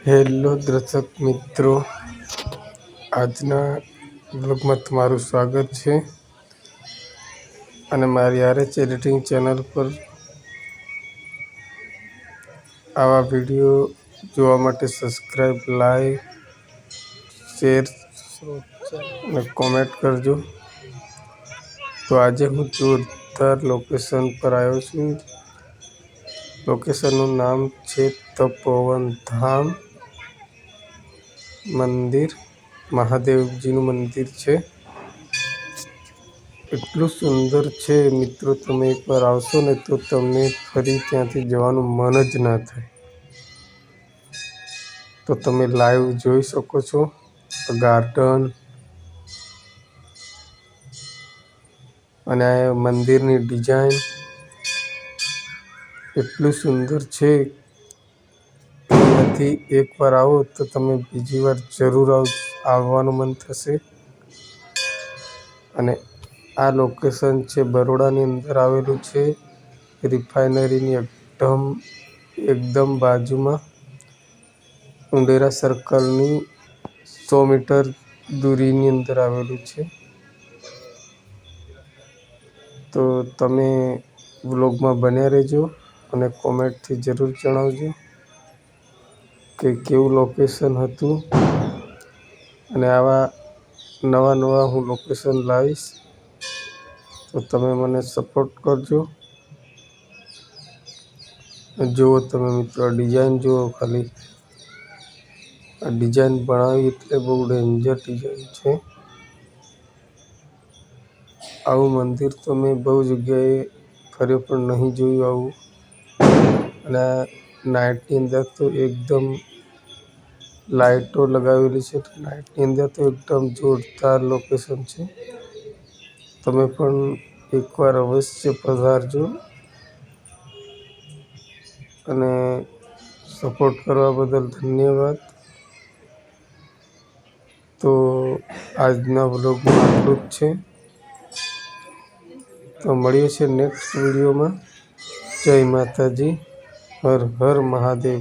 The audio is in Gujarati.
હેલો દર્શક મિત્રો, આજના બ્લોગમાં તમારું સ્વાગત છે. અને મારી આરએચ એડિટિંગ ચેનલ પર આવા વિડીયો જોવા માટે સબસ્ક્રાઈબ, લાઈક, શેર અને કોમેન્ટ કરજો. તો આજે હું જોરદાર લોકેશન પર આવ્યો છું. લોકેશનનું નામ છે તપોવન ધામ મંદિર. મહાદેવજીનું મંદિર છે. એટલું સુંદર છે મિત્રો, તમે એકવાર આવશો ને તો તમને ફરી ત્યાંથી જવાનું મન જ ના થાય. તો તમે લાઈવ જોઈ શકો છો ગાર્ડન અને આ મંદિરની ડિઝાઇન એટલું સુંદર છે. ત્યાંથી એકવાર આવો તો તમે બીજી વાર જરૂર આવવાનું મન થશે. અને આ લોકેશન છે બરોડાની અંદર આવેલું છે. રિફાઇનરીની એકદમ બાજુમાં ઉંડેરા સર્કલની 100 મીટર દૂરીની અંદર આવેલું છે. તો તમે વ્લોગમાં બન્યા રહેજો અને કોમેન્ટથી જરૂર જણાવજો કે કેવું લોકેશન હતું. અને આવા નવા હું લોકેશન લાવીશ, તો તમે મને સપોર્ટ કરજો. જુઓ તમે મિત્રો, ડિઝાઇન જુઓ ખાલી. આ ડિઝાઇન બનાવી એટલે બહુ ડેન્જર ડિઝાઇન છે. આવું મંદિર તો મેં બહુ જગ્યાએ ફર્યો પણ નહીં જોયું આવું. અને નાઇટની અંદર તો એકદમ લાઇટો લગાવેલી છે. નાઇટની અંદર તો એકદમ જોરદાર લોકેશન છે. તમે પણ એકવાર અવશ્ય પધારજો. અને સપોર્ટ કરવા બદલ ધન્યવાદ. તો આજના વ્લોગમાં આટલું જ છે. તો મળીએ છીએ નેક્સ્ટ વિડીયોમાં. જય માતાજી, હર હર મહાદેવ.